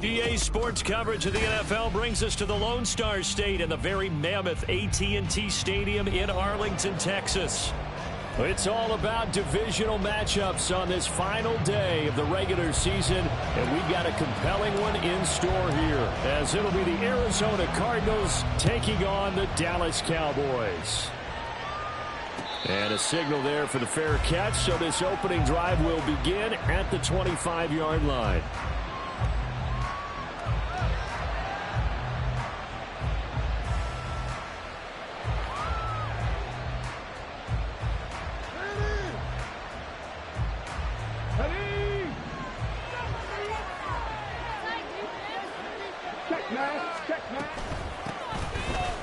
EA Sports coverage of the NFL brings us to the Lone Star State and the very mammoth AT&T Stadium in Arlington, Texas. It's all about divisional matchups on this final day of the regular season, and we've got a compelling one in store here, as it'll be the Arizona Cardinals taking on the Dallas Cowboys. And a signal there for the fair catch, so this opening drive will begin at the 25-yard line.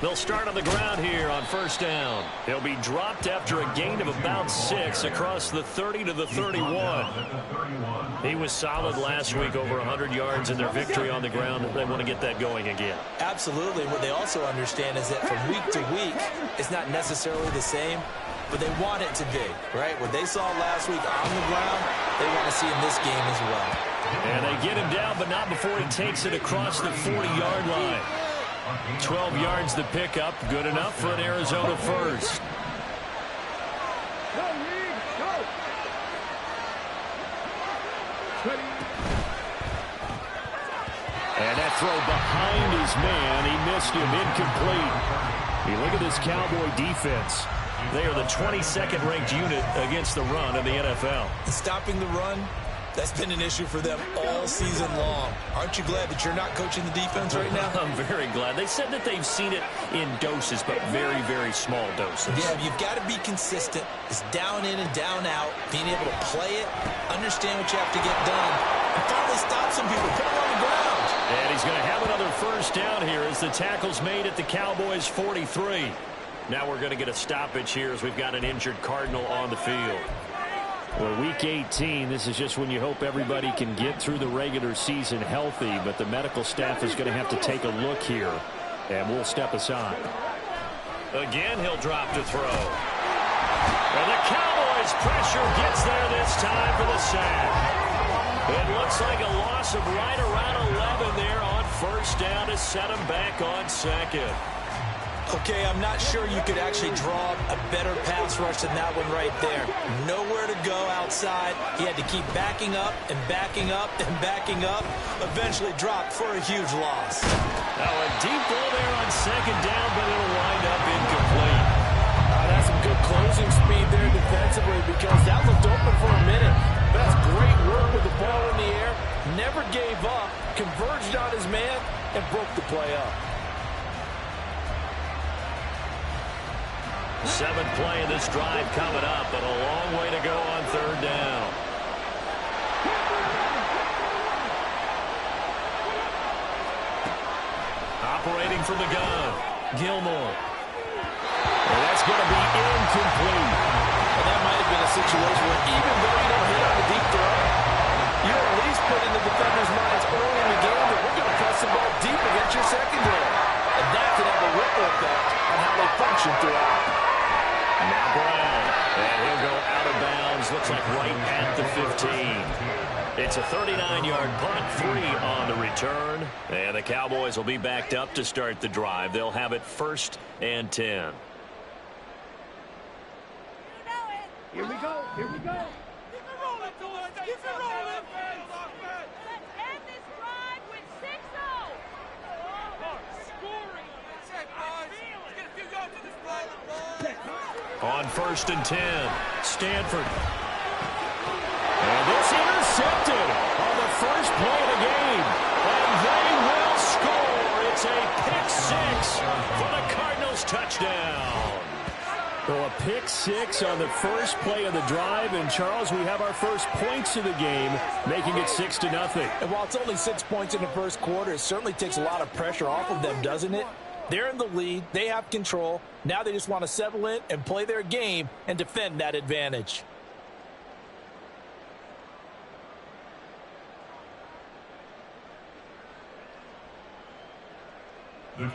They'll start on the ground here on first down. He'll be dropped after a gain of about 6 across the 30 to the 31. He was solid last week, over 100 yards in their victory on the ground. They want to get that going again. Absolutely. What they also understand is that from week to week, it's not necessarily the same, but they want it to be, right? What they saw last week on the ground, they want to see in this game as well. And they get him down, but not before he takes it across the 40-yard line. 12 yards to pick up, good enough for an Arizona first. And that throw behind his man, he missed him, incomplete. You look at this Cowboy defense. They are the 22nd ranked unit against the run in the NFL. Stopping the run, that's been an issue for them all season long. Aren't you glad that you're not coaching the defense right now? I'm very glad. They said that they've seen it in doses, but very, very small doses. Yeah, you've got to be consistent. It's down in and down out, being able to play it, understand what you have to get done, and finally stop some people, put them on the ground. And he's going to have another first down here as the tackle's made at the Cowboys' 43. Now we're going to get a stoppage here as we've got an injured Cardinal on the field. Well, week 18, this is just when you hope everybody can get through the regular season healthy, but the medical staff is going to have to take a look here, and we'll step aside. Again, he'll drop to throw. And the Cowboys' pressure gets there this time for the sack. It looks like a loss of right around 11 there on first down to set him back on second. Okay, I'm not sure you could actually draw a better pass rush than that one right there. Nowhere to go outside. He had to keep backing up and backing up and backing up. Eventually dropped for a huge loss. Now a deep ball there on second down, but it'll wind up incomplete. That's some good closing speed there defensively, because that looked open for a minute. That's great work with the ball in the air. Never gave up, converged on his man, and broke the play up. 7th play of this drive coming up, but a long way to go on third down. Operating from the gun, Gilmore. And that's going to be incomplete. And that might have been a situation where even though you don't hit on the deep throw, you're at least put in the defender's minds early in the game that we're going to press the ball deep against your secondary. And that could have a ripple effect on how they function throughout. Now Brown, and he'll go out of bounds, looks like right at the 15. It's a 39-yard punt, 3 on the return, and the Cowboys will be backed up to start the drive. They'll have it 1st and 10. Here we go, here we go. Keep it rolling, keep it rolling. Let's end this drive with 6-0. Scoring. Check, boys. Get a few yards to this play. On 1st and 10, Stanford. And this intercepted on the first play of the game. And they will score. It's a pick-6 for the Cardinals touchdown. So a pick-6 on the first play of the drive. And, Charles, we have our first points of the game, making it 6-0. And while it's only 6 points in the first quarter, it certainly takes a lot of pressure off of them, doesn't it? They're in the lead. They have control. Now they just want to settle in and play their game and defend that advantage.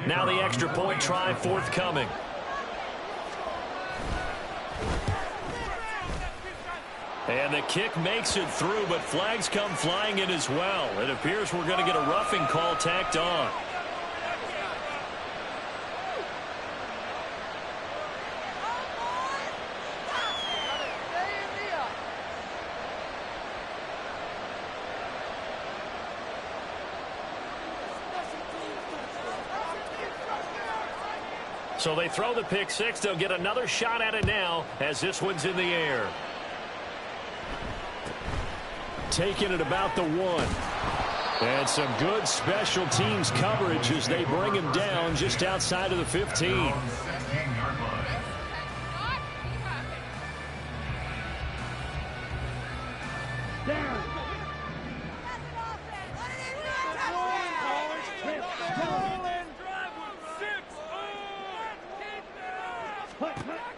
Now the extra point try forthcoming. And the kick makes it through, but flags come flying in as well. It appears we're going to get a roughing call tacked on. So they throw the pick six. They'll get another shot at it now as this one's in the air. Taking it about the 1. And some good special teams coverage as they bring him down just outside of the 15.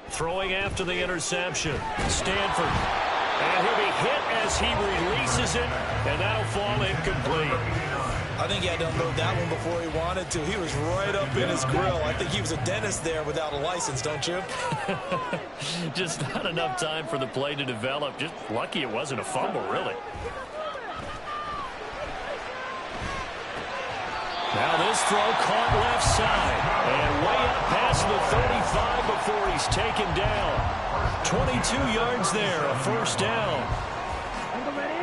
Throwing after the interception. Stanford. And he'll be hit as he releases it, and that'll fall incomplete. I think he had to unload that one before he wanted to. He was right up in his grill. I think he was a dentist there without a license, don't you? Just not enough time for the play to develop. Just lucky it wasn't a fumble, really. Now this throw caught left side. And way up past the 35 before he's taken down. 22 yards there, a first down.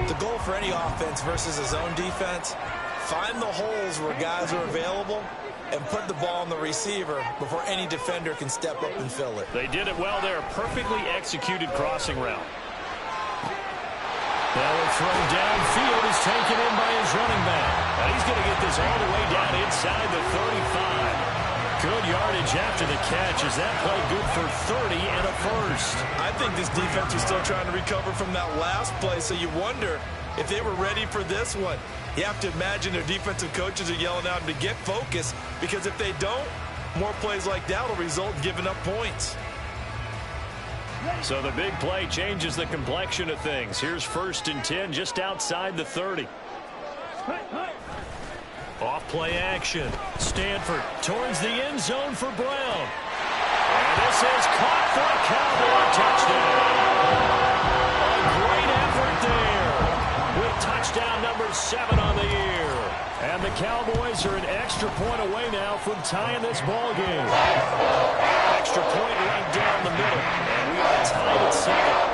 The goal for any offense versus his own defense, find the holes where guys are available and put the ball on the receiver before any defender can step up and fill it. They did it well there. Perfectly executed crossing route. Now a throw downfield is taken in by his running back. And he's going to get this all the way down inside the 35. Good yardage after the catch. Is that play good for 30 and a first? I think this defense was still trying to recover from that last play, so you wonder if they were ready for this one. You have to imagine their defensive coaches are yelling out to get focused, because if they don't, more plays like that will result in giving up points. So the big play changes the complexion of things. Here's 1st and 10 just outside the 30. Off play action. Stanford towards the end zone for Brown. And this is caught for a Cowboy touchdown. A great effort there with touchdown number 7 on the year. And the Cowboys are an extra point away now from tying this ball game. Extra point right down the middle. And we are tied at 7.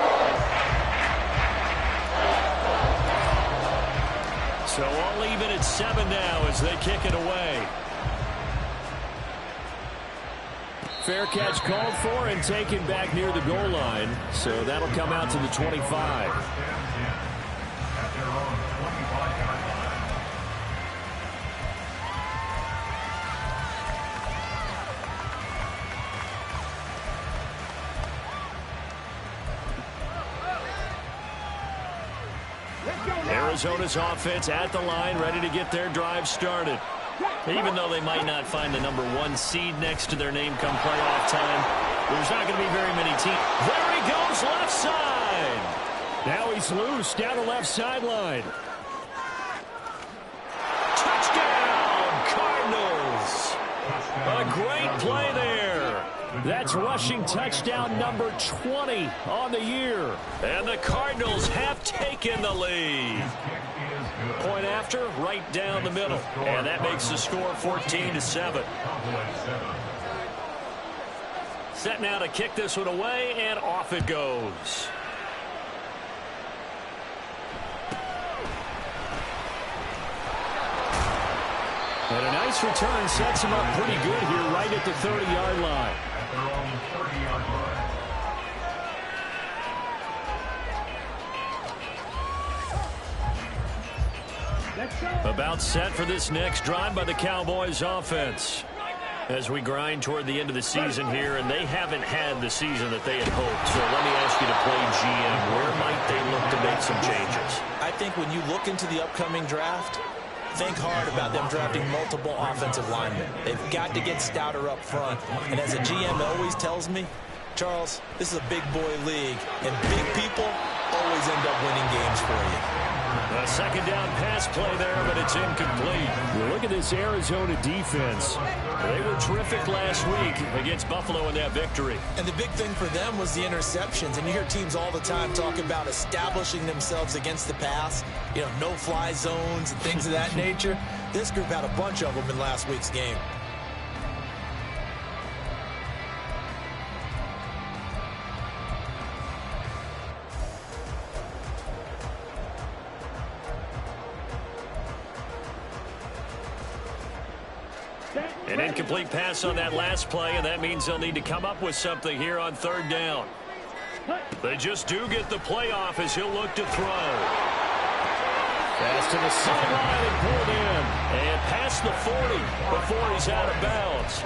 So all even at 7 now as they kick it away. Fair catch called for and taken back near the goal line. So that'll come out to the 25. Arizona's offense at the line, ready to get their drive started. Even though they might not find the number 1 seed next to their name come playoff time, there's not going to be very many teams. There he goes, left side. Now he's loose down the left sideline. Touchdown, Cardinals. A great play there. That's rushing touchdown number 20 on the year. And the Cardinals have taken the lead. Point after, right down the middle. And that makes the score 14-7. Set now to kick this one away, and off it goes. And a nice return sets him up pretty good here right at the 30-yard line. About set for this next drive by the Cowboys offense. As we grind toward the end of the season here, and they haven't had the season that they had hoped. So let me ask you to play GM. Where might they look to make some changes? I think when you look into the upcoming draft, think hard about them drafting multiple offensive linemen. They've got to get stouter up front. And as a GM always tells me, Charles, this is a big boy league, and big people always end up winning games for you. A second down pass play there, but it's incomplete. Well, look at this Arizona defense. They were terrific last week against Buffalo in that victory. And the big thing for them was the interceptions. And you hear teams all the time talk about establishing themselves against the pass. You know, no-fly zones and things of that nature. This group had a bunch of them in last week's game. An incomplete pass on that last play, and that means they'll need to come up with something here on third down. They just do get the play off as he'll look to throw. Pass to the sideline and pulled in. And past the 40 before he's out of bounds.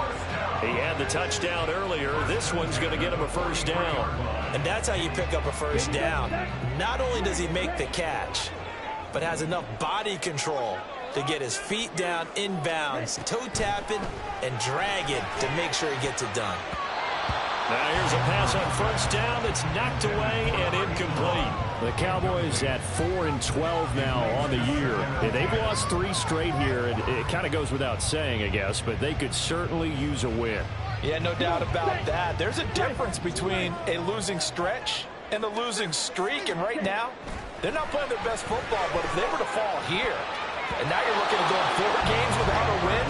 He had the touchdown earlier. This one's going to get him a first down. And that's how you pick up a first down. Not only does he make the catch, but has enough body control to get his feet down inbounds, toe tapping, and dragging to make sure he gets it done. Now here's a pass on first down that's knocked away and incomplete. The Cowboys at 4-12 now on the year. They've lost 3 straight here. It kind of goes without saying, I guess, but they could certainly use a win. Yeah, no doubt about that. There's a difference between a losing stretch and a losing streak, and right now, they're not playing their best football, but if they were to fall here, and now you're looking at going 4 games without a win,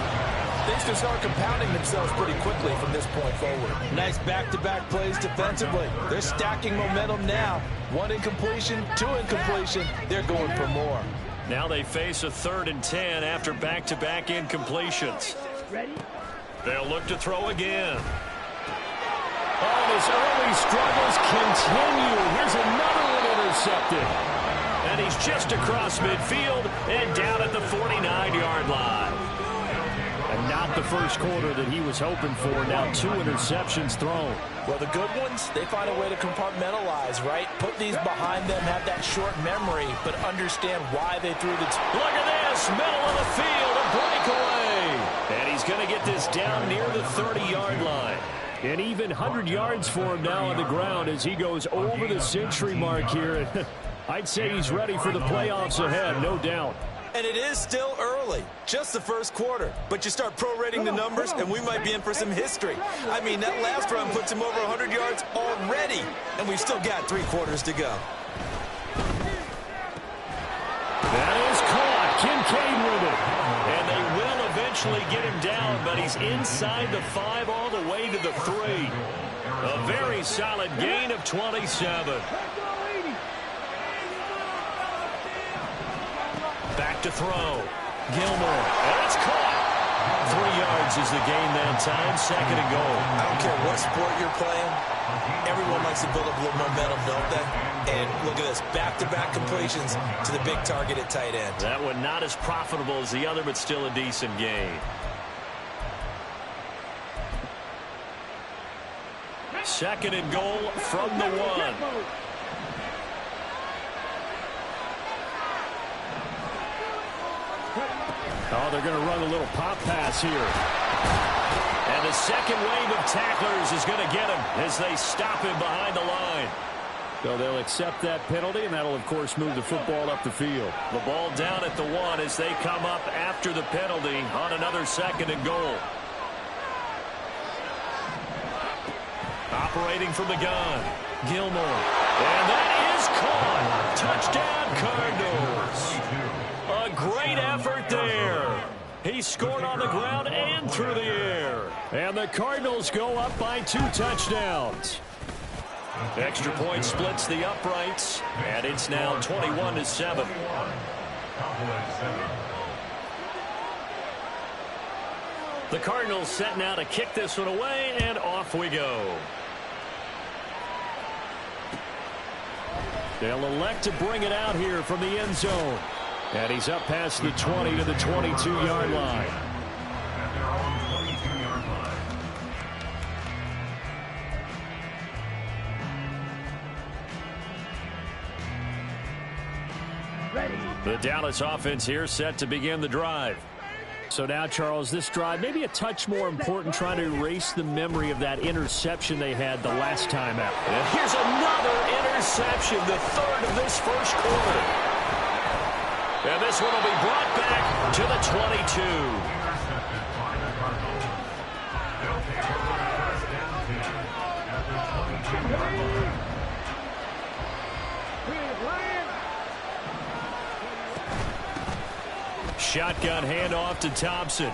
things can start compounding themselves pretty quickly from this point forward. Nice back-to-back plays defensively. They're stacking momentum now. 1 incompletion, 2 incompletion. They're going for more. Now they face a 3rd and 10 after back-to-back incompletions. They'll look to throw again. Oh, his early struggles continue. Here's another one intercepted. And he's just across midfield and down at the 49-yard line. And not the first quarter that he was hoping for. Now 2 interceptions thrown. Well, the good ones, they find a way to compartmentalize, right? Put these behind them, have that short memory, but understand why they threw the... Look at this, middle of the field, a breakaway. And he's going to get this down near the 30-yard line. And even 100 yards for him now on the ground as he goes over the century mark here. I'd say he's ready for the playoffs ahead, no doubt. And it is still early, just the first quarter. But you start prorating the numbers, and we might be in for some history. I mean, that last run puts him over 100 yards already, and we've still got 3 quarters to go. That is caught. Kincaid with it. And they will eventually get him down, but he's inside the 5 all the way to the 3. A very solid gain of 27. Back to throw. Gilmore. And it's caught. 3 yards is the gain that time. 2nd and goal. I don't care what sport you're playing. Everyone likes to build up a little momentum, don't they? And look at this. Back-to-back completions to the big target at tight end. That one not as profitable as the other, but still a decent gain. 2nd and goal from the 1. Oh, they're going to run a little pop pass here. And the second wave of tacklers is going to get him as they stop him behind the line. So they'll accept that penalty, and that'll, of course, move the football up the field. The ball down at the 1 as they come up after the penalty on another 2nd and goal. Operating from the gun. Gilmore. And that is caught. Touchdown, Cardinals. A great effort there. He scored on the ground and through the air. And the Cardinals go up by 2 touchdowns. Extra point splits the uprights, and it's now 21-7. The Cardinals set now to kick this one away, and off we go. They'll elect to bring it out here from the end zone. And he's up past the 20 to the 22-yard line. The Dallas offense here set to begin the drive. So now, Charles, this drive maybe a touch more important, trying to erase the memory of that interception they had the last time out. And here's another interception, the 3rd of this first quarter. And this one will be brought back to the 22. Shotgun handoff to Thompson.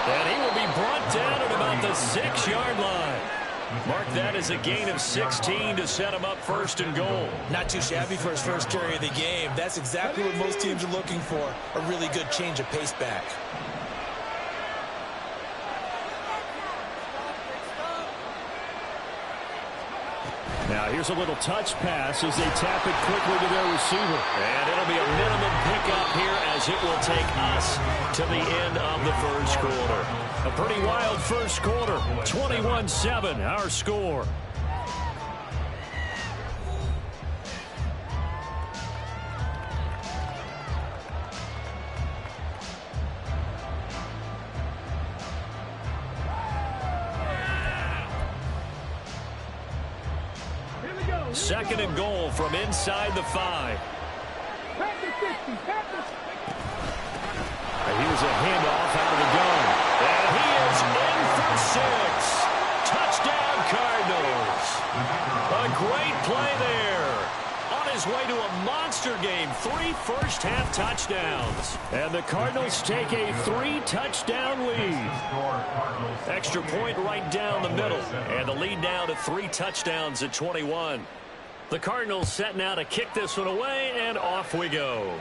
And he will be brought down at about the 6-yard line. Mark that as a gain of 16 to set him up first and goal. Not too shabby for his first carry of the game. That's exactly what most teams are looking for, a really good change of pace back. Now here's a little touch pass as they tap it quickly to their receiver. And it'll be a minimum pickup here as it will take us to the end of the first quarter. A pretty wild first quarter. 21-7, our score. Second and goal from inside the 5. He was a handoff out of the gun. And he is in for 6. Touchdown, Cardinals. A great play there. On his way to a monster game. 3 first-half touchdowns. And the Cardinals take a 3-touchdown lead. Extra point right down the middle. And the lead now to 3 touchdowns at 21. The Cardinals setting out to kick this one away, and off we go.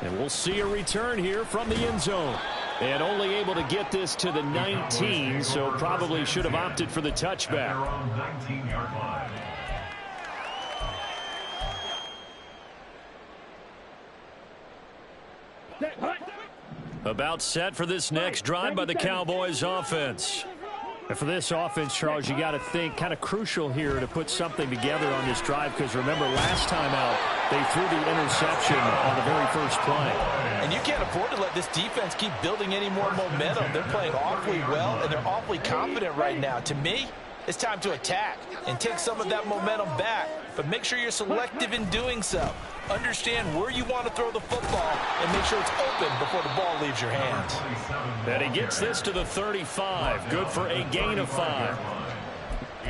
And we'll see a return here from the end zone. And only able to get this to the 19, so probably should have opted for the touchback. About set for this next drive by the Cowboys offense. And for this offense, Charles, you got to think kind of crucial here to put something together on this drive, because remember last time out they threw the interception on the very first play. And you can't afford to let this defense keep building any more momentum. They're playing awfully well, and they're awfully confident right now. To me, it's time to attack and take some of that momentum back. But make sure you're selective in doing so. Understand where you want to throw the football and make sure it's open before the ball leaves your hands. And he gets this to the 35. Good for a gain of 5.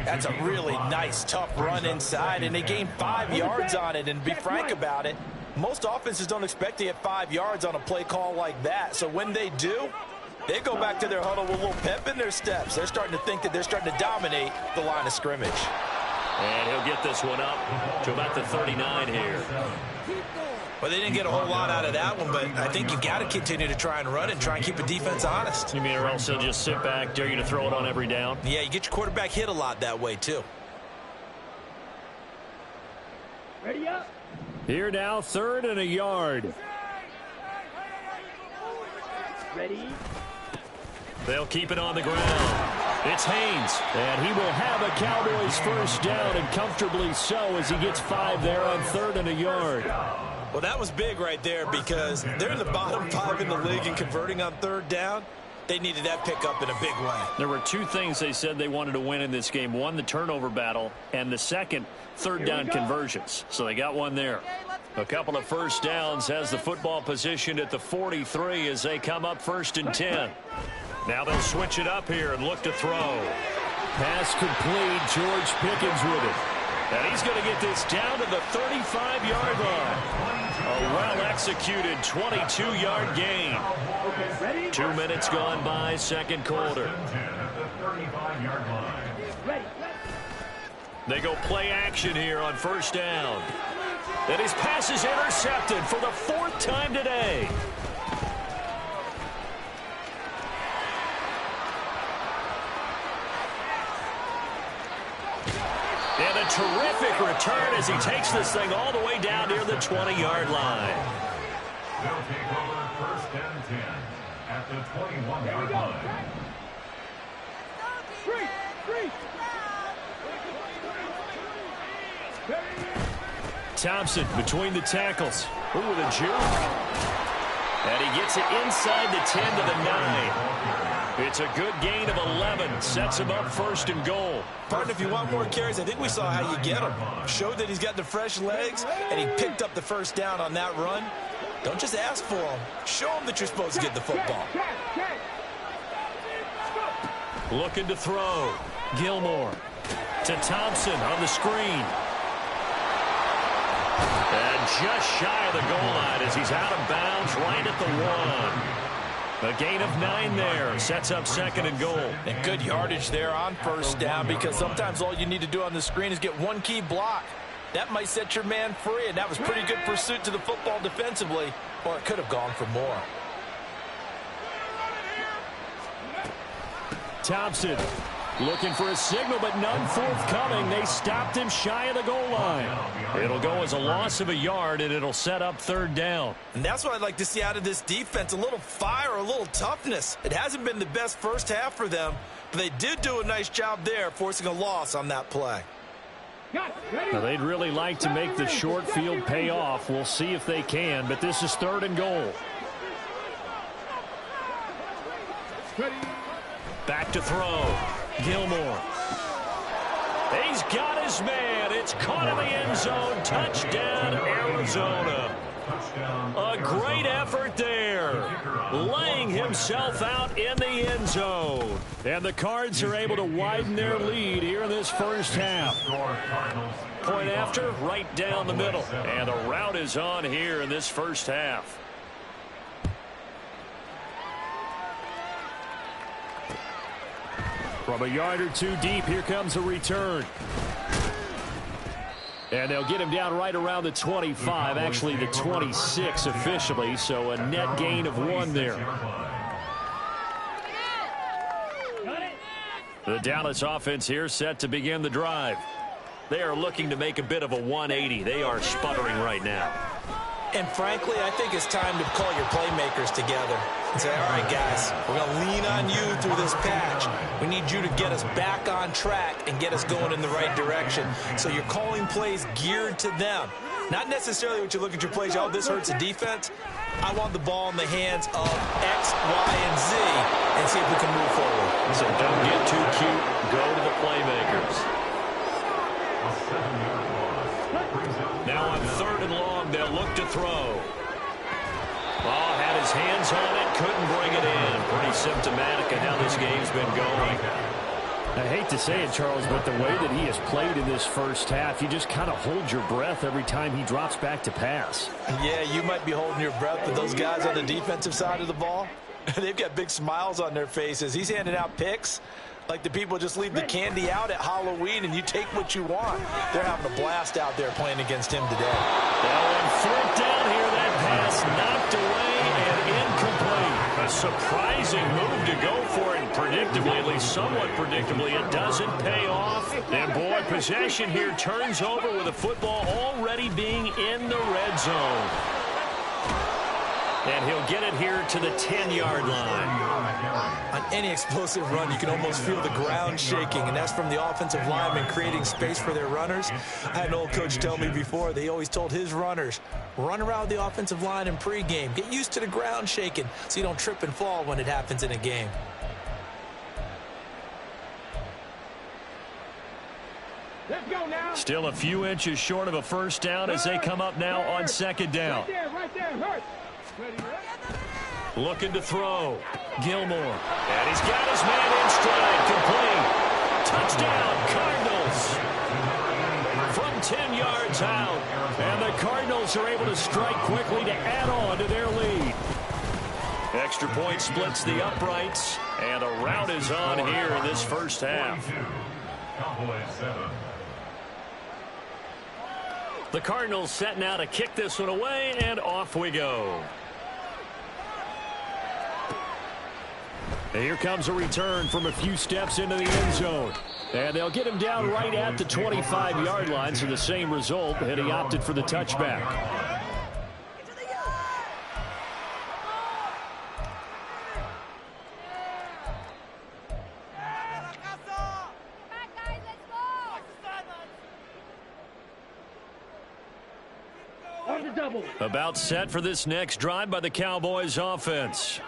That's a really nice, tough run inside, and they gained 5 yards on it. And to be frank about it, most offenses don't expect to get 5 yards on a play call like that. So when they do, they go back to their huddle with a little pep in their steps. They're starting to think that they're starting to dominate the line of scrimmage. And he'll get this one up to about the 39 here. Well, they didn't get a whole lot out of that one, but I think you've got to continue to try and run and try and keep a defense honest. You mean or else they'll just sit back, dare you to throw it on every down? Yeah, you get your quarterback hit a lot that way, too. Ready up. Here now, 3rd and a yard. Ready. They'll keep it on the ground. It's Haynes. And he will have a Cowboys first down, and comfortably so, as he gets 5 there on 3rd and a yard. Well, that was big right there because they're in the bottom 5 in the league in converting on 3rd down. They needed that pickup in a big way. There were 2 things they said they wanted to win in this game. One, the turnover battle, and the second, 3rd down conversions. So they got one there. A couple of first downs, has the football positioned at the 43 as they come up 1st and 10. Now they'll switch it up here and look to throw. Pass complete. George Pickens with it. And he's going to get this down to the 35-yard line. A well-executed 22-yard gain. 2 minutes gone by, second quarter. They go play action here on first down. And his pass is intercepted for the 4th time today. And a terrific return as he takes this thing all the way down near the 20-yard line. They'll take over 1st and 10 at the 21-yard line. Thompson between the tackles. Ooh, the juke. And he gets it inside the 10 to the 9. It's a good gain of 11. Sets him up 1st and goal. Partner, if you want more carries, I think we saw how you get him. Showed that he's got the fresh legs, and he picked up the 1st down on that run. Don't just ask for him. Show him that you're supposed to get the football. Looking to throw. Gilmore to Thompson on the screen. And just shy of the goal line as he's out of bounds right at the 1. A gain of 9 there. Sets up 2nd and goal. And good yardage there on 1st down, because sometimes all you need to do on the screen is get one key block. That might set your man free, and that was pretty good pursuit to the football defensively, or it could have gone for more. Thompson looking for a signal, but none forthcoming. They stopped him shy of the goal line. It'll go as a loss of a yard, and it'll set up 3rd down. And that's what I'd like to see out of this defense, a little fire, a little toughness. It hasn't been the best first half for them, but they did do a nice job there, forcing a loss on that play. Now, they'd really like to make the short field pay off. We'll see if they can, but this is 3rd and goal. Back to throw. Gilmore. He's got his man. It's caught in the end zone. Touchdown, Arizona. A great effort there. Laying himself out in the end zone. And the Cards are able to widen their lead here in this first half. Point after, right down the middle. And the route is on here in this first half. From a yard or 2 deep, here comes a return. And they'll get him down right around the 25, actually the 26 officially, so a net gain of 1 there. The Dallas offense here set to begin the drive. They are looking to make a bit of a 180. They are sputtering right now. And frankly, I think it's time to call your playmakers together and say, all right, guys, we're going to lean on you through this patch. We need you to get us back on track and get us going in the right direction. So you're calling plays geared to them. Not necessarily what you look at your plays, oh, this hurts the defense. I want the ball in the hands of X, Y, and Z and see if we can move forward. So don't get too cute. Go to the playmakers. Now on 3rd and long, they'll look to throw. Ball had his hands on it, couldn't bring it in. Pretty symptomatic of how this game's been going. I hate to say it, Charles, but the way that he has played in this first half, you just kind of hold your breath every time he drops back to pass. Yeah, you might be holding your breath, but those guys on the defensive side of the ball, they've got big smiles on their faces. He's handing out picks like the people just leave the candy out at Halloween and you take what you want. They're having a blast out there playing against him today. Well, on 4th down here, that pass knocked away and incomplete. A surprising move to go for it, and predictably, at least somewhat predictably, it doesn't pay off. And boy, possession here turns over with the football already being in the red zone. And he'll get it here to the 10-yard line. On any explosive run, you can almost feel the ground shaking, and that's from the offensive linemen creating space for their runners. I had an old coach tell me before, they always told his runners, run around the offensive line in pregame. Get used to the ground shaking so you don't trip and fall when it happens in a game. Let's go now. Still a few inches short of a 1st down as they come up now on 2nd down. Right there, hurt. Looking to throw. Gilmore. And he's got his man in stride. Complete. Touchdown, Cardinals. From 10 yards out. And the Cardinals are able to strike quickly to add on to their lead. Extra point splits the uprights. And a rout is on here in this first half. The Cardinals set now to kick this one away, and off we go. And here comes a return from a few steps into the end zone. And they'll get him down right at the 25-yard line, so the same result, and he opted for the touchback. About set for this next drive by the Cowboys offense.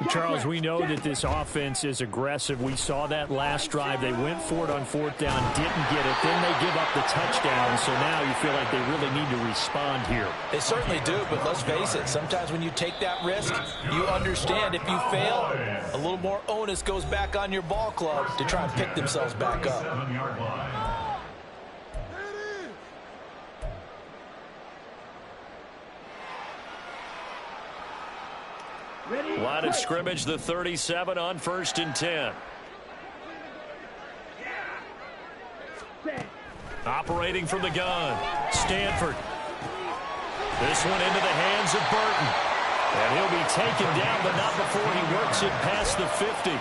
Charles, we know that this offense is aggressive. We saw that last drive. They went for it on fourth down, didn't get it. Then they give up the touchdown. So now you feel like they really need to respond here. They certainly do, but let's face it. Sometimes when you take that risk, you understand if you fail, a little more onus goes back on your ball club to try and pick themselves back up. 7-yard line. Line of scrimmage, the 37 on 1st and 10. Operating from the gun, Stanford. This one into the hands of Burton. And he'll be taken down, but not before he works it past the 50.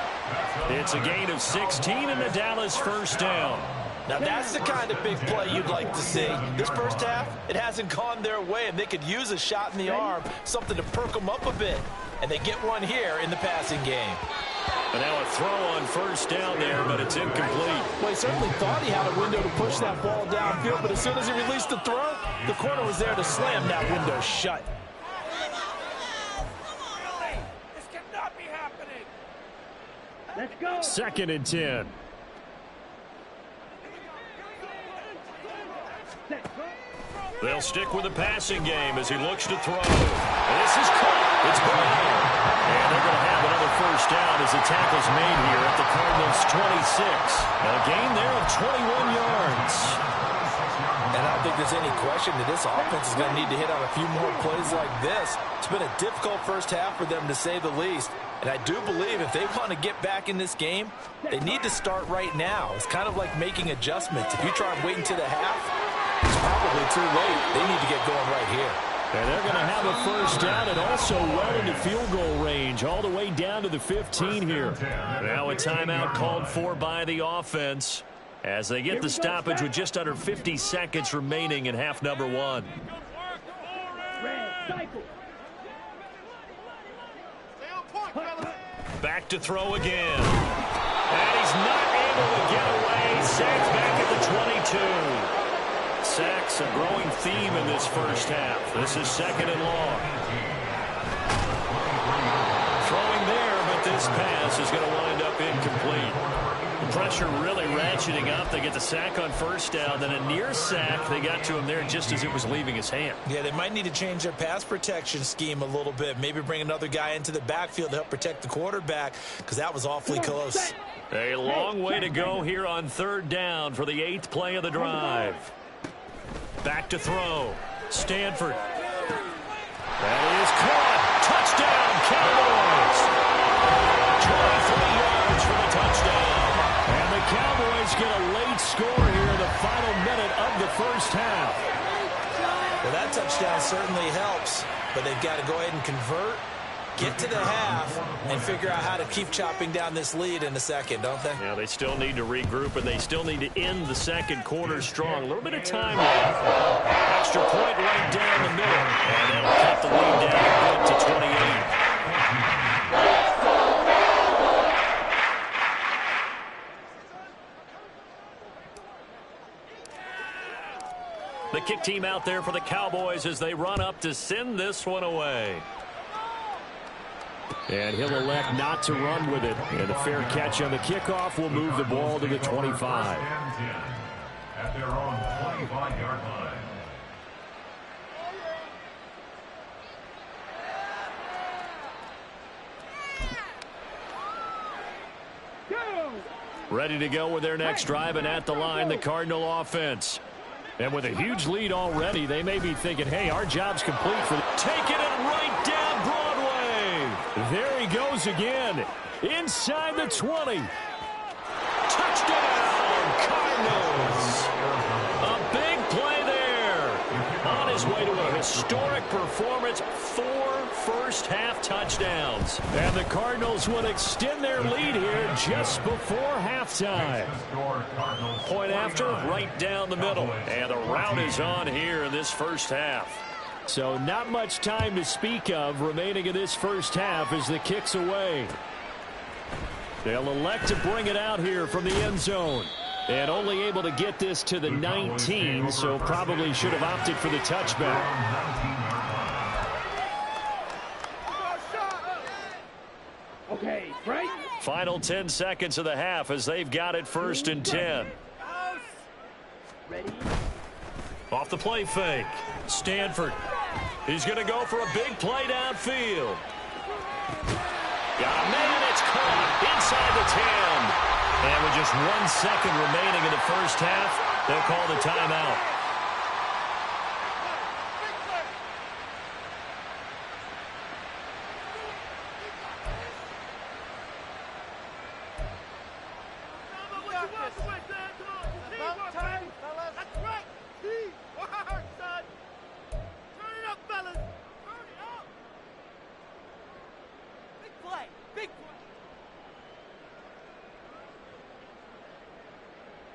It's a gain of 16 and the Dallas first down. Now that's the kind of big play you'd like to see. This first half, it hasn't gone their way, and they could use a shot in the arm, something to perk them up a bit. And they get one here in the passing game. And now a throw on first down there, but it's incomplete. Well, he certainly thought he had a window to push that ball downfield, but as soon as he released the throw, the corner was there to slam that window shut. This cannot be happening. Let's go. 2nd and 10. They'll stick with the passing game as he looks to throw. This is caught. It's Brown. And they're going to have another first down as the tackle's made here at the Cardinals 26. A gain there of 21 yards. And I don't think there's any question that this offense is going to need to hit on a few more plays like this. It's been a difficult first half for them, to say the least. And I do believe if they want to get back in this game, they need to start right now. It's kind of like making adjustments. If you try and wait until the half, it's probably too late. They need to get going right here. And they're going to have a first down and also well into field goal range, all the way down to the 15 here. Now a timeout called for by the offense as they get the stoppage with just under 50 seconds remaining in half number 1. Back to throw again. And he's not able to get away. Sacked back at the 22. Sacks a growing theme in this first half. This is 2nd and long. Throwing there, but this pass is going to wind up incomplete. The pressure really ratcheting up. They get the sack on first down, then a near sack. They got to him there just as it was leaving his hand. Yeah, they might need to change their pass protection scheme a little bit. Maybe bring another guy into the backfield to help protect the quarterback, because that was awfully close. A long way to go here on 3rd down for the 8th play of the drive. Back to throw. Stanford. That is caught. Touchdown, Cowboys. 23 yards for the touchdown. And the Cowboys get a late score here in the final minute of the first half. Well, that touchdown certainly helps, but they've got to go ahead and convert, get to the half, and figure out how to keep chopping down this lead in the second, don't they? Yeah, they still need to regroup, and they still need to end the second quarter strong. A little bit of time left. Extra point right down the middle. And that'll cut the lead down a bit to 28. The kick team out there for the Cowboys as they run up to send this one away. And he'll elect not to run with it. And a fair catch on the kickoff will move the ball to the 25. At their own 25-yard line. Ready to go with their next drive, and at the line, the Cardinal offense. And with a huge lead already, they may be thinking, hey, our job's complete. Taking it right down Broadway. There he goes again. Inside the 20. Touchdown, Cardinals. A big play there. On his way to a historic performance, 4 first-half touchdowns. And the Cardinals would extend their lead here just before halftime. Point after, right down the middle. And the route is on here in this first half. So not much time to speak of remaining in this first half as the kick's away. They'll elect to bring it out here from the end zone. And only able to get this to the 19, so probably should have opted for the touchback. Final 10 seconds of the half as they've got it 1st and 10. Off the play fake. Stanford. He's going to go for a big play downfield. Got a man. It's caught inside the 10. And with just 1 second remaining in the first half, they'll call the timeout.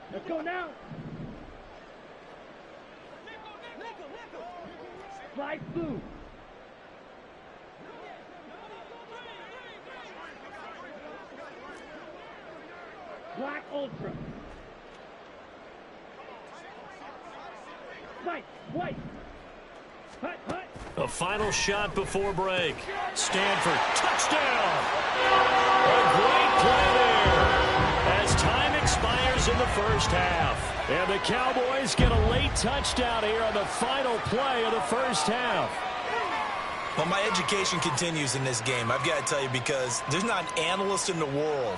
Let's go now. Fly through. Black Ultra. Fight, white. Hut, hut. A final shot before break. Stanford, touchdown. A great play there as time expires in the first half. And the Cowboys get a late touchdown here on the final play of the first half. Well, my education continues in this game, I've got to tell you, because there's not an analyst in the world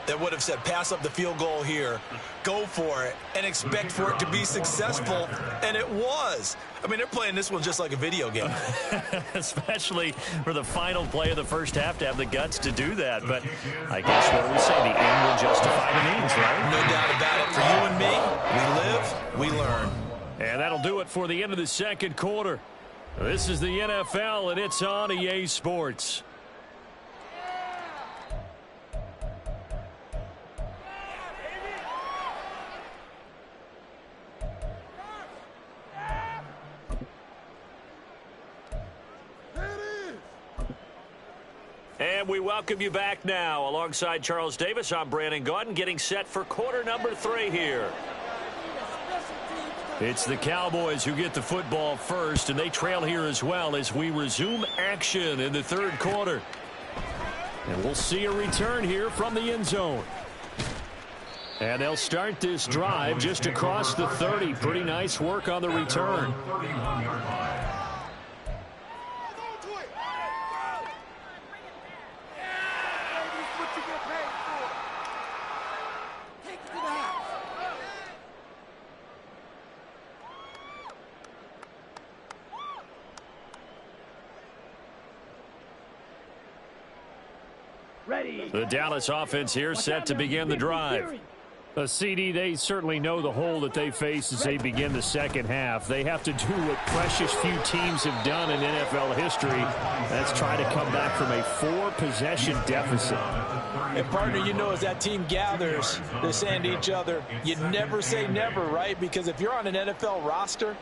that would have said pass up the field goal here, go for it, and expect for it to be successful, and it was. I mean, they're playing this one just like a video game. Especially for the final play of the first half to have the guts to do that. But I guess what do we say? The end will justify the means, right? No doubt about it. For you and me, we live, we learn. And that'll do it for the end of the second quarter. This is the NFL, and it's on EA Sports. And we welcome you back now. Alongside Charles Davis, I'm Brandon Gaudin, getting set for quarter number 3 here. It's the Cowboys who get the football first, and they trail here as well as we resume action in the third quarter. And we'll see a return here from the end zone. And they'll start this drive just across the 30. Pretty nice work on the return. The Dallas offense here set to begin the drive. CD, they certainly know the hole that they face as they begin the second half. They have to do what precious few teams have done in NFL history. That's try to come back from a 4-possession deficit. And, partner, you know, as that team gathers, they're saying to each other, you never say never, right? Because if you're on an NFL roster,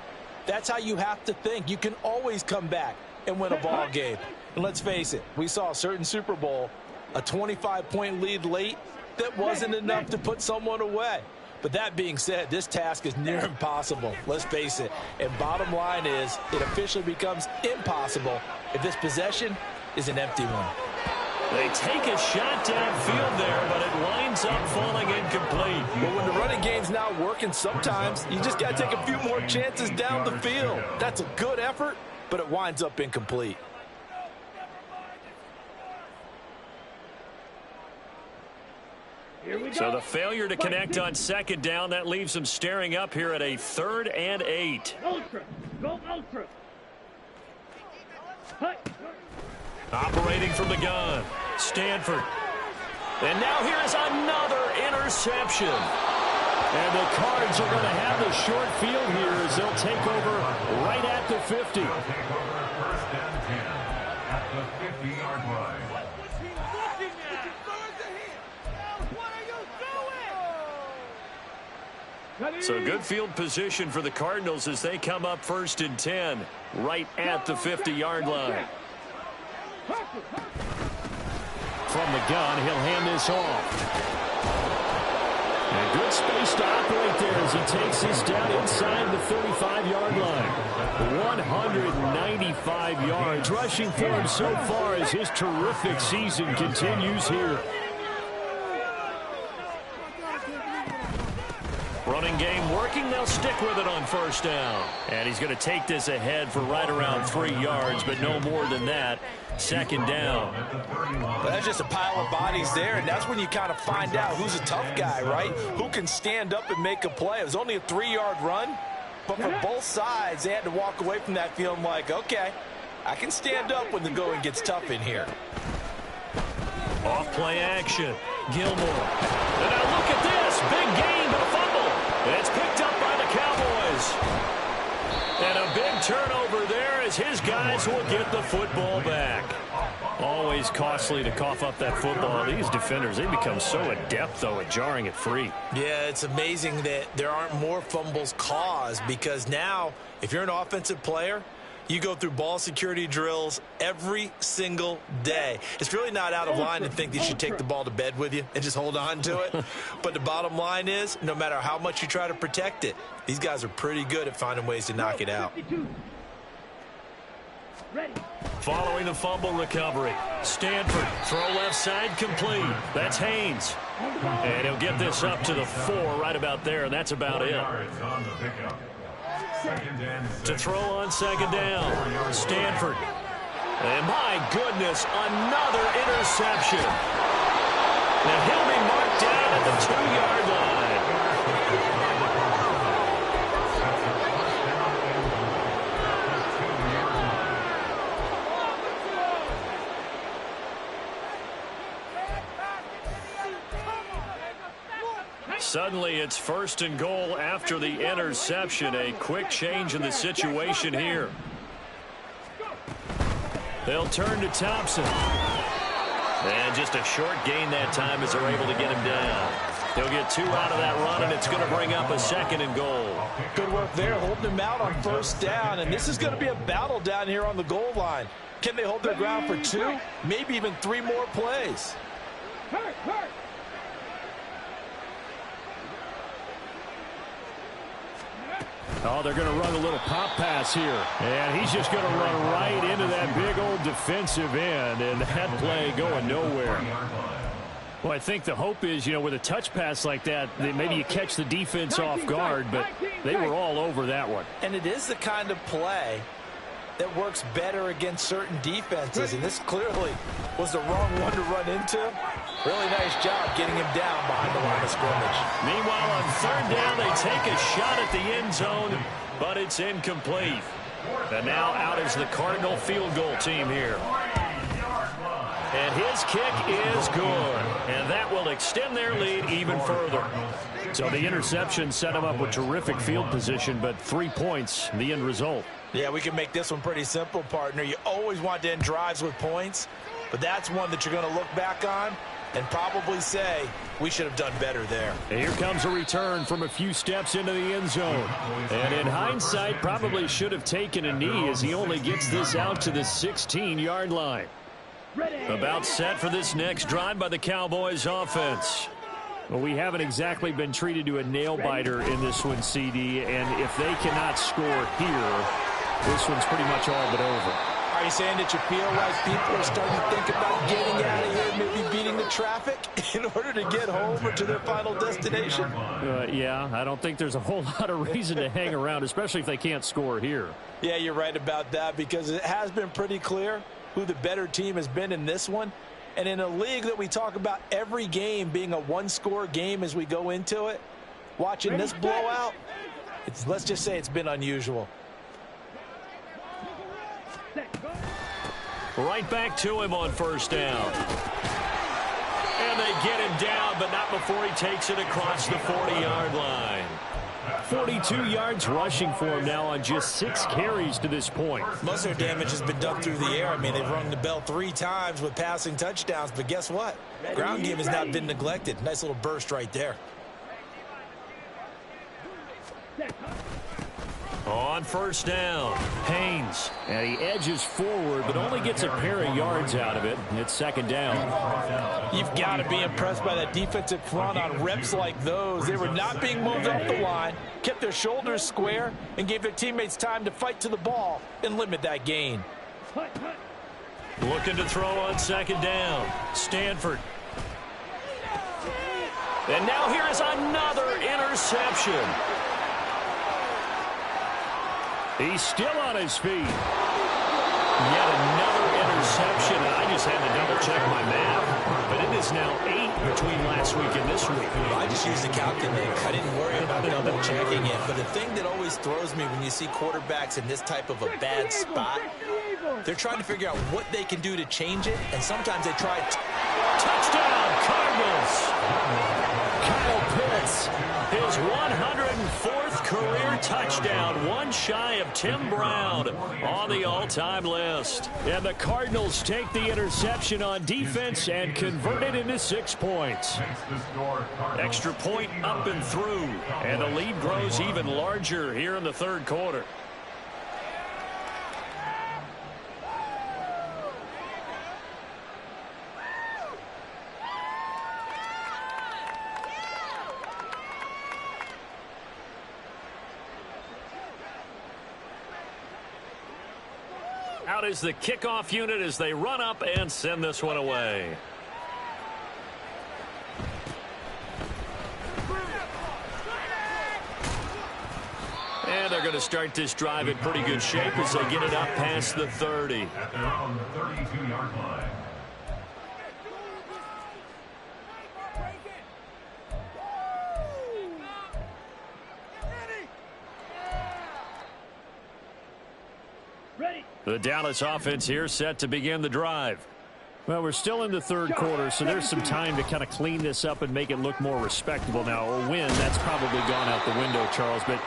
that's how you have to think. You can always come back and win a ball game. And let's face it, we saw a certain Super Bowl, a 25-point lead late, that wasn't enough to put someone away. But that being said, this task is near impossible. Let's face it. And bottom line is, it officially becomes impossible if this possession is an empty one. They take a shot downfield there, but it winds up falling incomplete. But when the running game's not working, sometimes you just got to take a few more chances down the field. That's a good effort, but it winds up incomplete. So the failure to connect on second down, that leaves them staring up here at a 3rd and 8. Ultra. Go Ultra. Operating from the gun, Stanford. And now here's another interception. And the Cards are going to have the short field here as they'll take over right at the 50. They'll take over 1st and 10 at the 50-yard line. So good field position for the Cardinals as they come up 1st and 10 right at the 50-yard line. From the gun, he'll hand this off. And good space to operate there as he takes this down inside the 35-yard line. 195 yards rushing for him so far as his terrific season continues here. Running game working. They'll stick with it on first down. And he's going to take this ahead for right around 3 yards, but no more than that. Second down. But that's just a pile of bodies there, and that's when you kind of find out who's a tough guy, right? Who can stand up and make a play. It was only a 3-yard run, but for both sides, they had to walk away from that feeling like, okay, I can stand up when the going gets tough in here. Off play action. Gilmore. And now look at this. Big gain, but a fumble. It's picked up by the Cowboys. And a big turnover there as his guys will get the football back. Always costly to cough up that football. These defenders, they become so adept, though, at jarring it free. Yeah, it's amazing that there aren't more fumbles caused, because now, if you're an offensive player, you go through ball security drills every single day. It's really not out of line to think that you should take the ball to bed with you and just hold on to it. But the bottom line is, no matter how much you try to protect it, these guys are pretty good at finding ways to knock it out. Following the fumble recovery, Stanford, throw left side complete. That's Haynes. And he'll get this up to the 4 right about there, and that's about it. To throw on second down, Stanford. And my goodness, another interception. Now he'll be marked down at the 2-yard line. Suddenly it's 1st and goal after the interception. A quick change in the situation here. They'll turn to Thompson. And just a short gain that time as they're able to get him down. They'll get 2 out of that run, and it's going to bring up a 2nd and goal. Good work there, holding him out on first down. And this is going to be a battle down here on the goal line. Can they hold their ground for 2, maybe even 3 more plays? Hurt! Oh, they're going to run a little pop pass here. And he's just going to run right into that big old defensive end. And that play going nowhere. Well, I think the hope is, you know, with a touch pass like that, maybe you catch the defense off guard. But they were all over that one. And it is the kind of play that works better against certain defenses. And this clearly was the wrong one to run into. Really nice job getting him down behind the line of scrimmage. Meanwhile, on 3rd down, they take a shot at the end zone, but it's incomplete. And now out is the Cardinal field goal team here. And his kick is good. And that will extend their lead even further. So the interception set him up with terrific field position, but 3 points, the end result. Yeah, we can make this one pretty simple, partner. You always want to end drives with points, but that's one that you're going to look back on and probably say, we should have done better there. And here comes a return from a few steps into the end zone. And in hindsight, probably should have taken a knee as he only gets this out to the 16-yard line. About set for this next drive by the Cowboys offense. Well, we haven't exactly been treated to a nail-biter in this one, CD, and if they cannot score here, this one's pretty much all but over. Are you saying that you feel like people are starting to think about getting out of here, maybe beating the traffic in order to get home or to their final destination? Yeah, I don't think there's a whole lot of reason to hang around, especially if they can't score here. Yeah, you're right about that, because it has been pretty clear who the better team has been in this one. And in a league that we talk about every game being a one-score game as we go into it, watching this blowout, let's just say it's been unusual. Right back to him on first down. And they get him down, but not before he takes it across the 40-yard line. 42 yards rushing for him now on just 6 carries to this point. Most of their damage has been done through the air. I mean, they've rung the bell 3 times with passing touchdowns, but guess what? Ground game has not been neglected. Nice little burst right there. On first down, Haynes. And he edges forward, but only gets a pair of yards out of it. It's second down. You've got to be impressed by that defensive front on reps like those. They were not being moved off the line, kept their shoulders square, and gave their teammates time to fight to the ball and limit that gain. Looking to throw on second down. Stanford. And now here is another interception. He's still on his feet. Yet another interception. I just had to double-check my math. But it is now 8 between last week and this week. I just used a calculator. I didn't worry about double-checking it. But the thing that always throws me when you see quarterbacks in this type of a bad spot, they're trying to figure out what they can do to change it. And sometimes they try... Touchdown, Cardinals! Kyle Pitts, his 104th career touchdown, one shy of Tim Brown on the all-time list. And the Cardinals take the interception on defense and convert it into 6 points. Extra point up and through, and the lead grows even larger here in the third quarter. Out is the kickoff unit as they run up and send this one away. And they're going to start this drive in pretty good shape as they get it up past the 30. At their own 32-yard line. The Dallas offense here set to begin the drive. Well, we're still in the third quarter, so there's some time to kind of clean this up and make it look more respectable. Now, a win, that's probably gone out the window, Charles, but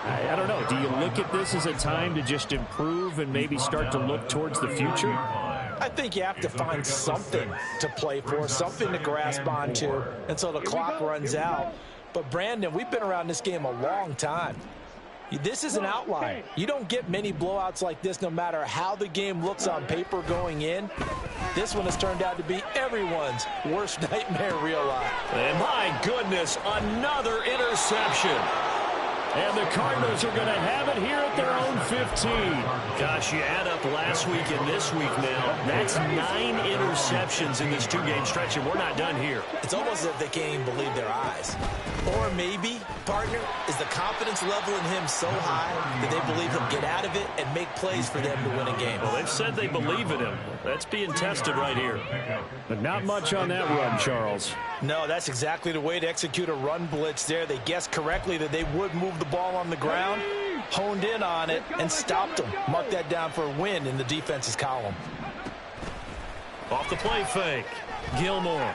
I don't know. Do you look at this as a time to just improve and maybe start to look towards the future? I think you have to find something to play for, something to grasp onto until the clock runs out. But, Brandon, we've been around this game a long time. This is an outlier. You don't get many blowouts like this no matter how the game looks on paper going in. This one has turned out to be everyone's worst nightmare real life. And my goodness, another interception. And the Cardinals are going to have it here at their own 15. Gosh, you add up last week and this week now. That's 9 interceptions in this two-game stretch, and we're not done here. It's almost as if they can't even believe their eyes. Or maybe, partner, is the confidence level in him so high that they believe he'll get out of it and make plays for them to win a game. Well, they've said they believe in him. That's being tested right here. But not much on that run, Charles. No, that's exactly the way to execute a run blitz there. They guessed correctly that they would move the ball on the ground, honed in on it, and stopped them. Mark that down for a win in the defense's column. Off the play fake, Gilmore.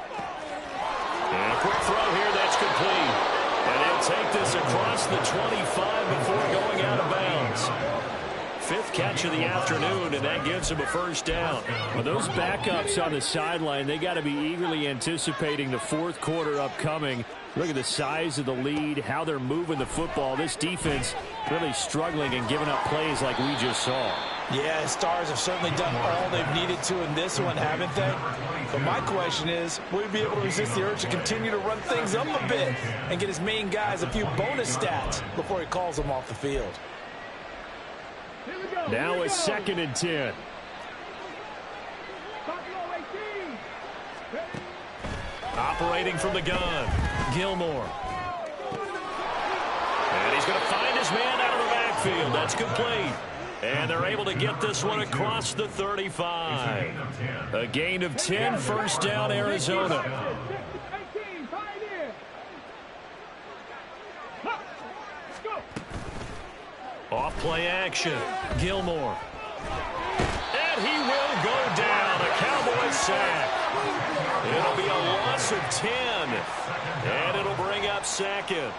And a quick throw here that's complete. And they'll take this across the 25 before going out of bounds. 5th catch of the afternoon, and that gives him a first down. Well, those backups on the sideline, they got to be eagerly anticipating the fourth quarter upcoming. Look at the size of the lead, how they're moving the football. This defense really struggling and giving up plays like we just saw. Yeah, Stars have certainly done all they've needed to in this one, haven't they? But my question is, will he be able to resist the urge to continue to run things up a bit and get his main guys a few bonus stats before he calls them off the field? Now a 2nd and 10. Operating from the gun, Gilmore. And he's going to find his man out of the backfield. That's complete. And they're able to get this one across the 35. A gain of 10, first down, Arizona. Off play action, Gilmore. And he will go down, a Cowboys sack. It'll be a loss of 10, and it'll bring up 2nd.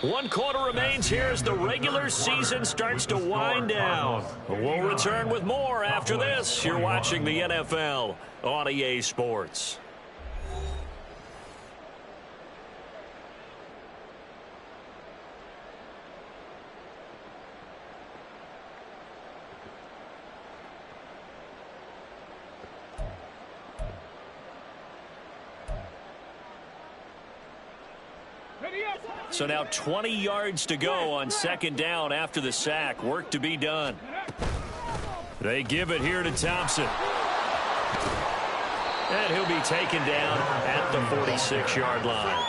One quarter remains here as the regular season starts to wind down. We'll return with more after this. You're watching the NFL on EA Sports. So now 20 yards to go on 2nd down after the sack. Work to be done. They give it here to Thompson. And he'll be taken down at the 46-yard line.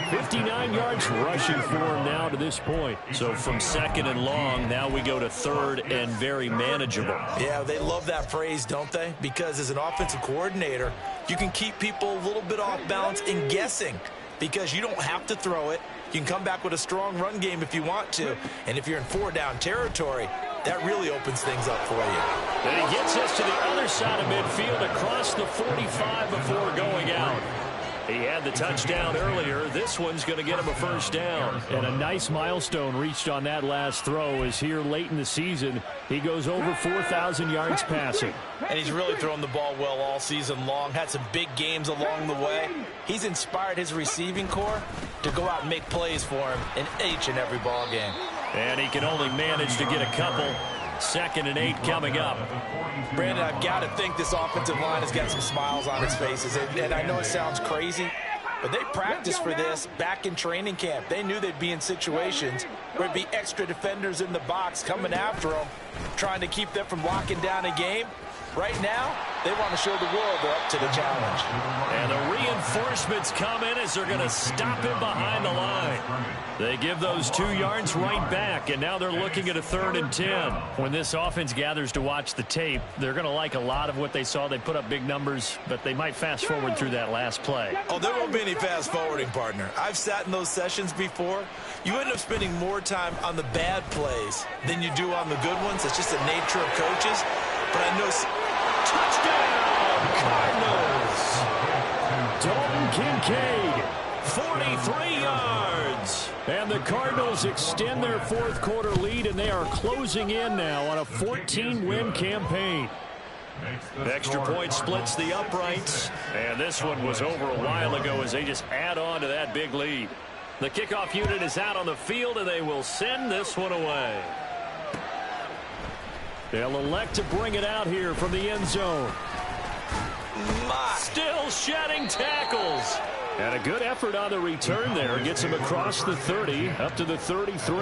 59 yards rushing for him now to this point. So from second and long, now we go to third and very manageable. Yeah, they love that phrase, don't they? Because as an offensive coordinator, you can keep people a little bit off balance and guessing because you don't have to throw it. You can come back with a strong run game if you want to. And if you're in four-down territory, that really opens things up for you. And he gets us to the other side of midfield across the 45 before going out. He had the touchdown earlier. This one's going to get him a first down. And a nice milestone reached on that last throw is here late in the season. He goes over 4,000 yards passing. And he's really thrown the ball well all season long. Had some big games along the way. He's inspired his receiving corps to go out and make plays for him in each and every ball game. And he can only manage to get a couple. 2nd and 8 coming up. Brandon, I've got to think this offensive line has got some smiles on its faces. And I know it sounds crazy, but they practiced for this back in training camp. They knew they'd be in situations where it'd be extra defenders in the box coming after them, trying to keep them from locking down a game. Right now, they want to show the world they're up to the challenge. And the reinforcements come in as they're going to stop him behind the line. They give those 2 yards right back, and now they're looking at a 3rd and 10. When this offense gathers to watch the tape, they're going to like a lot of what they saw. They put up big numbers, but they might fast forward through that last play. Oh, there won't be any fast forwarding, partner. I've sat in those sessions before. You end up spending more time on the bad plays than you do on the good ones. It's just the nature of coaches. But I know... Touchdown, Cardinals! Dalton Kincaid, 43 yards. And the Cardinals extend their 4th quarter lead, and they are closing in now on a 14-win campaign. Extra point splits the uprights, and this one was over a while ago as they just add on to that big lead. The kickoff unit is out on the field, and they will send this one away. They'll elect to bring it out here from the end zone. Still shedding tackles. And a good effort on the return there. Gets him across the 30, up to the 33.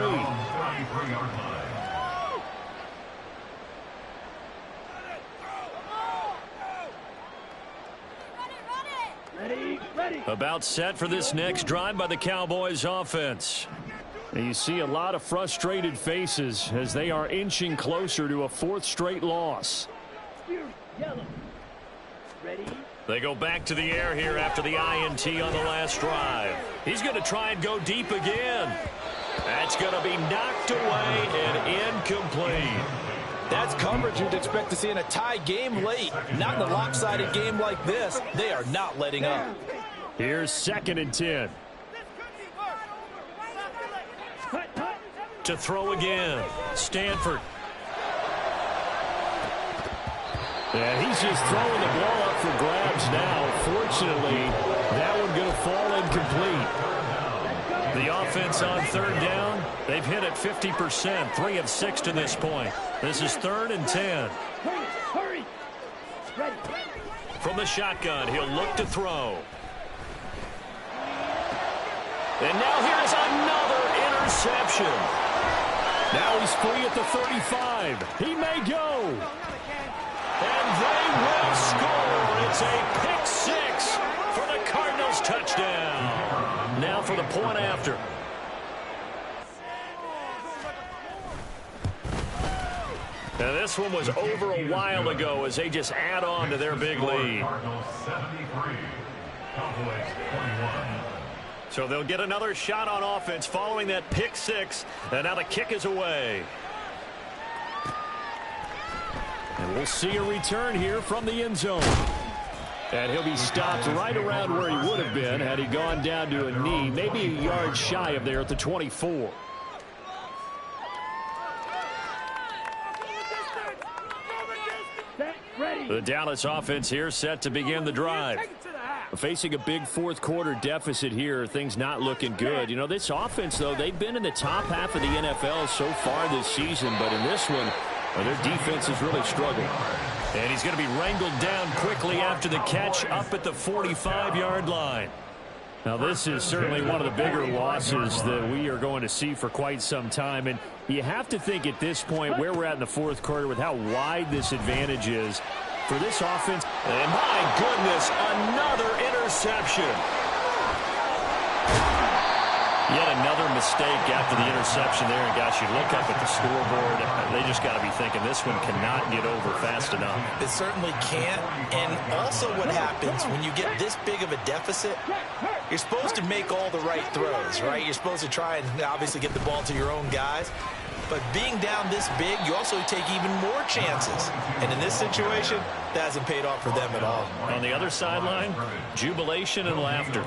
About set for this next drive by the Cowboys offense. And you see a lot of frustrated faces as they are inching closer to a 4th straight loss. They go back to the air here after the INT on the last drive. He's going to try and go deep again. That's going to be knocked away and incomplete. That's coverage you'd expect to see in a tie game late. Not in a lopsided game like this. They are not letting up. Here's 2nd and 10. To throw again. Stanford. And he's just throwing the ball up for grabs now. Fortunately, that one going to fall incomplete. The offense on 3rd down, they've hit it 50%, 3 of 6 to this point. This is 3rd and 10. Hurry! Ready. From the shotgun, he'll look to throw. And now here's another interception. Now he's free at the 35. He may go. And they will score. It's a pick 6 for the Cardinals touchdown. Now for the point after. And this one was over a while ago as they just add on to their big lead. So they'll get another shot on offense following that pick 6. And now the kick is away. And we'll see a return here from the end zone. And he'll be stopped right around where he would have been had he gone down to a knee, maybe a yard shy of there at the 24. The Dallas offense here set to begin the drive. Facing a big 4th quarter deficit here, things not looking good. You know, this offense, though, they've been in the top half of the NFL so far this season, but in this one, their defense is really struggling. And he's going to be wrangled down quickly after the catch up at the 45-yard line. Now, this is certainly one of the bigger losses that we are going to see for quite some time. And you have to think at this point where we're at in the fourth quarter with how wide this advantage is for this offense. And my goodness, another interception. Yet another mistake after the interception there. And, gosh, you look up at the scoreboard, they just got to be thinking this one cannot get over fast enough. It certainly can't. And also what happens when you get this big of a deficit, you're supposed to make all the right throws, right? You're supposed to try and obviously get the ball to your own guys. But being down this big, you also take even more chances. And in this situation, that hasn't paid off for them at all. On the other sideline, jubilation and laughter.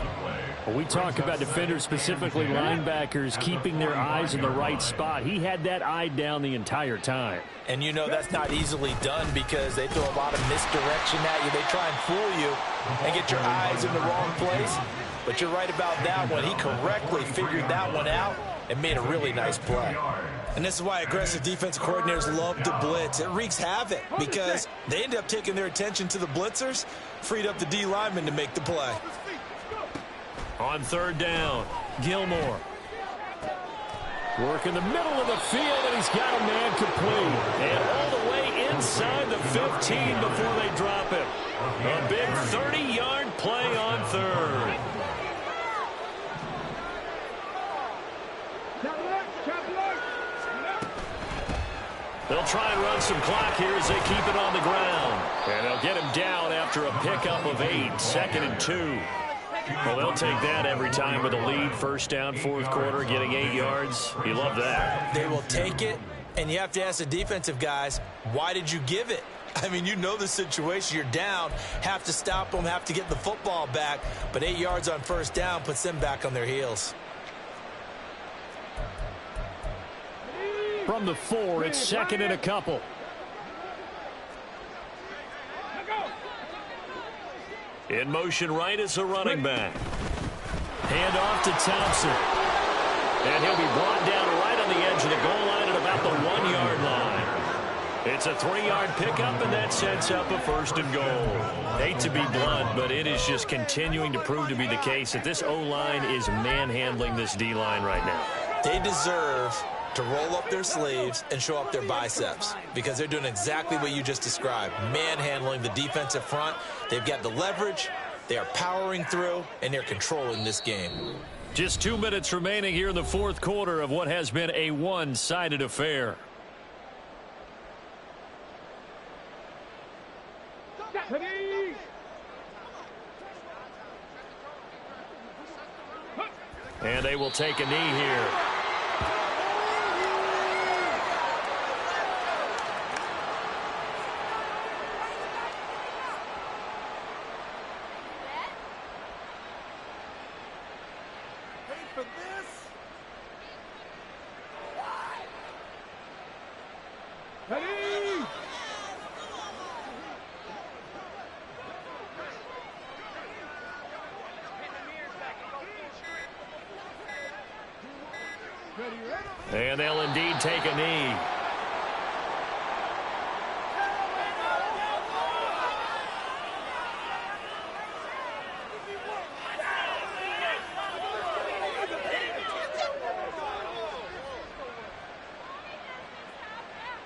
Well, we talk about defenders, specifically linebackers, keeping their eyes in the right spot. He had that eye down the entire time. And you know that's not easily done because they throw a lot of misdirection at you. They try and fool you and get your eyes in the wrong place. But you're right about that one. He correctly figured that one out and made a really nice play. And this is why aggressive defensive coordinators love to blitz. It wreaks havoc because they end up taking their attention to the blitzers, freed up the D lineman to make the play. On third down, Gilmore. Work in the middle of the field, and he's got a man complete. And all the way inside the 15 before they drop him. A big 30-yard play on third. They'll try and run some clock here as they keep it on the ground. And they'll get him down after a pickup of 8, 2nd and 2. Well, they'll take that every time with a lead. First down, fourth quarter, getting 8 yards. You love that. They will take it, and you have to ask the defensive guys, why did you give it? I mean, you know the situation. You're down, have to stop them, have to get the football back. But 8 yards on first down puts them back on their heels. From the 4, it's 2nd and a couple. In motion right is the running back. Hand off to Thompson. And he'll be brought down right on the edge of the goal line at about the 1-yard line. It's a 3-yard pickup, and that sets up a 1st and goal. Hate to be blunt, but it is just continuing to prove to be the case that this O-line is manhandling this D-line right now. They deserve to roll up their sleeves and show up their biceps because they're doing exactly what you just described, manhandling the defensive front. They've got the leverage, they are powering through, and they're controlling this game. Just 2 minutes remaining here in the fourth quarter of what has been a one-sided affair. And they will take a knee here. And they'll indeed take a knee.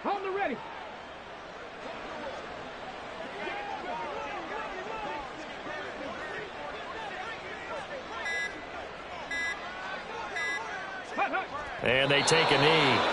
On the ready. And they take a knee.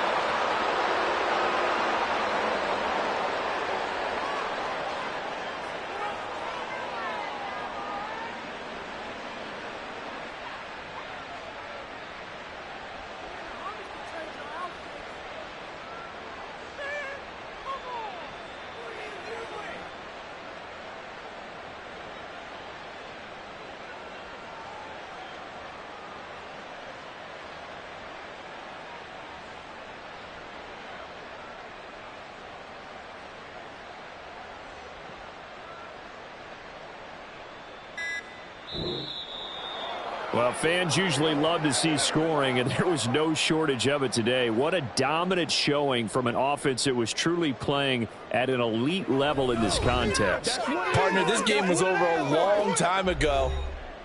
Well, fans usually love to see scoring, and there was no shortage of it today. What a dominant showing from an offense that was truly playing at an elite level in this contest. Partner, this game was over a long time ago,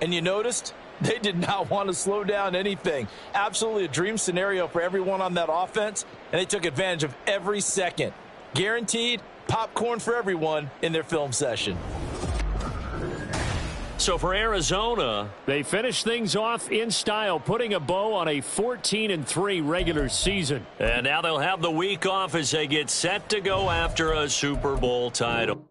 and you noticed They did not want to slow down anything. Absolutely a dream scenario for everyone on that offense, and they took advantage of every second. Guaranteed popcorn for everyone in their film session. So for Arizona, they finish things off in style, putting a bow on a 14-3 regular season. And now they'll have the week off as they get set to go after a Super Bowl title.